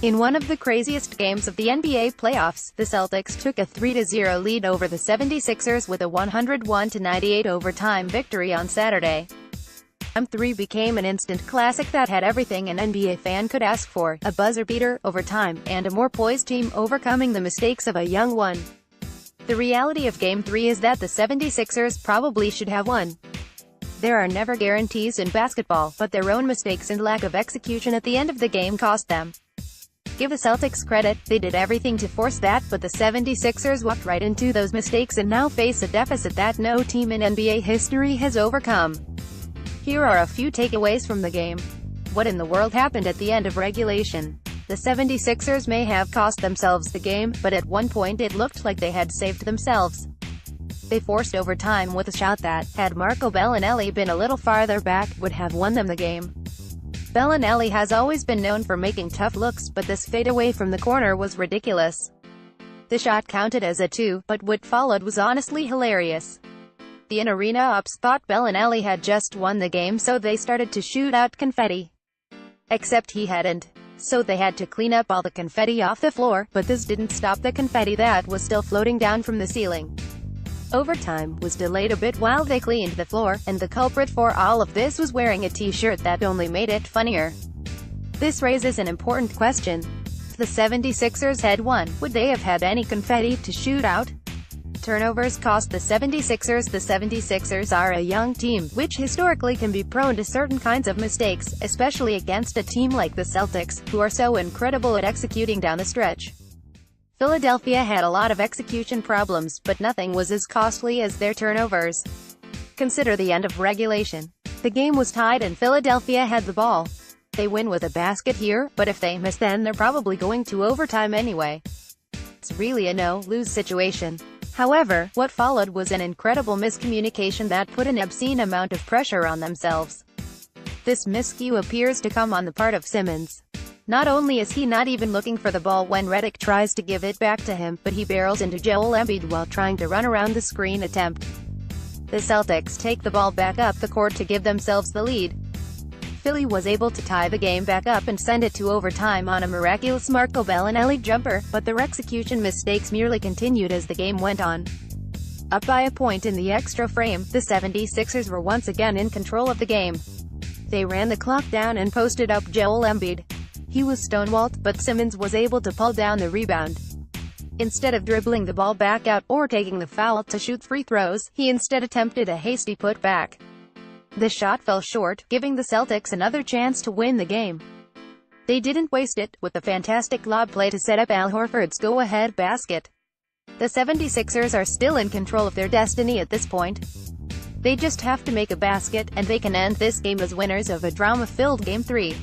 In one of the craziest games of the NBA playoffs, the Celtics took a 3-0 lead over the 76ers with a 101-98 overtime victory on Saturday. Game 3 became an instant classic that had everything an NBA fan could ask for: a buzzer-beater, overtime, and a more poised team overcoming the mistakes of a young one. The reality of Game 3 is that the 76ers probably should have won. There are never guarantees in basketball, but their own mistakes and lack of execution at the end of the game cost them. Give the Celtics credit, they did everything to force that, but the 76ers walked right into those mistakes and now face a deficit that no team in NBA history has overcome. Here are a few takeaways from the game. What in the world happened at the end of regulation? The 76ers may have cost themselves the game, but at one point it looked like they had saved themselves. They forced overtime with a shot that, had Marco Bellinelli been a little farther back, would have won them the game. Bellinelli has always been known for making tough looks, but this fadeaway from the corner was ridiculous. The shot counted as a 2, but what followed was honestly hilarious. The in-arena ops thought Bellinelli had just won the game, so they started to shoot out confetti. Except he hadn't. So they had to clean up all the confetti off the floor, but this didn't stop the confetti that was still floating down from the ceiling. Overtime was delayed a bit while they cleaned the floor, and the culprit for all of this was wearing a t-shirt that only made it funnier. This raises an important question. If the 76ers had won, would they have had any confetti to shoot out? Turnovers cost the 76ers. The 76ers are a young team, which historically can be prone to certain kinds of mistakes, especially against a team like the Celtics, who are so incredible at executing down the stretch. Philadelphia had a lot of execution problems, but nothing was as costly as their turnovers. Consider the end of regulation. The game was tied and Philadelphia had the ball. They win with a basket here, but if they miss then they're probably going to overtime anyway. It's really a no-lose situation. However, what followed was an incredible miscommunication that put an obscene amount of pressure on themselves. This miscue appears to come on the part of Simmons. Not only is he not even looking for the ball when Redick tries to give it back to him, but he barrels into Joel Embiid while trying to run around the screen attempt. The Celtics take the ball back up the court to give themselves the lead. Philly was able to tie the game back up and send it to overtime on a miraculous Marco Bellinelli jumper, but their execution mistakes merely continued as the game went on. Up by a point in the extra frame, the 76ers were once again in control of the game. They ran the clock down and posted up Joel Embiid. He was stonewalled, but Simmons was able to pull down the rebound. Instead of dribbling the ball back out, or taking the foul to shoot free throws, he instead attempted a hasty putback. The shot fell short, giving the Celtics another chance to win the game. They didn't waste it, with a fantastic lob play to set up Al Horford's go-ahead basket. The 76ers are still in control of their destiny at this point. They just have to make a basket, and they can end this game as winners of a drama-filled Game 3.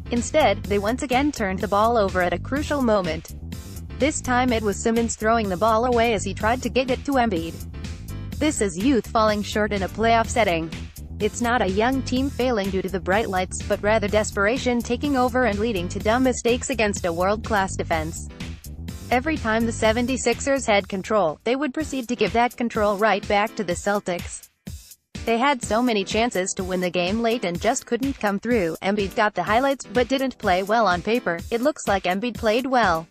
Instead, they once again turned the ball over at a crucial moment. This time it was Simmons throwing the ball away as he tried to get it to Embiid. This is youth falling short in a playoff setting. It's not a young team failing due to the bright lights, but rather desperation taking over and leading to dumb mistakes against a world-class defense. Every time the 76ers had control, they would proceed to give that control right back to the Celtics. They had so many chances to win the game late and just couldn't come through. Embiid got the highlights but didn't play well on paper. It looks like Embiid played well.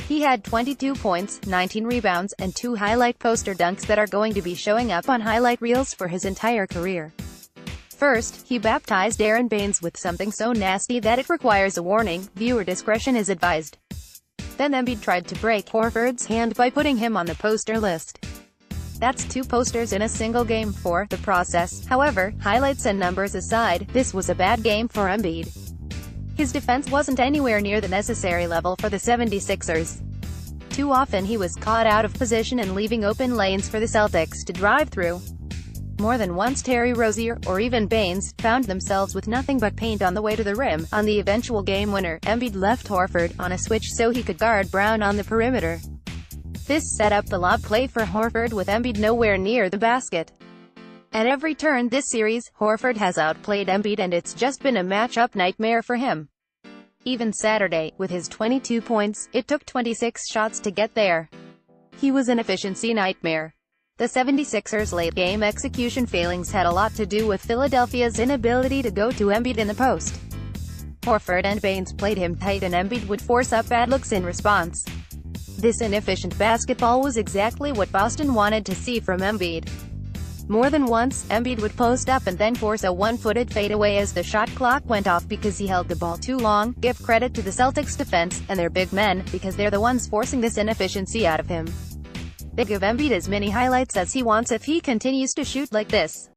He had 22 points, 19 rebounds, and 2 highlight poster dunks that are going to be showing up on highlight reels for his entire career. First, he baptized Aaron Baines with something so nasty that it requires a warning. Viewer discretion is advised. Then Embiid tried to break Horford's hand by putting him on the poster list. That's 2 posters in a single game for the process. However, highlights and numbers aside, this was a bad game for Embiid. His defense wasn't anywhere near the necessary level for the 76ers. Too often he was caught out of position and leaving open lanes for the Celtics to drive through. More than once Terry Rozier, or even Baines, found themselves with nothing but paint on the way to the rim. On the eventual game winner, Embiid left Horford on a switch so he could guard Brown on the perimeter. This set up the lob play for Horford with Embiid nowhere near the basket. At every turn this series, Horford has outplayed Embiid and it's just been a matchup nightmare for him. Even Saturday, with his 22 points, it took 26 shots to get there. He was an efficiency nightmare. The 76ers' late-game execution failings had a lot to do with Philadelphia's inability to go to Embiid in the post. Horford and Baines played him tight and Embiid would force up bad looks in response. This inefficient basketball was exactly what Boston wanted to see from Embiid. More than once, Embiid would post up and then force a one-footed fadeaway as the shot clock went off because he held the ball too long. Give credit to the Celtics defense, and their big men, because they're the ones forcing this inefficiency out of him. They give Embiid as many highlights as he wants if he continues to shoot like this.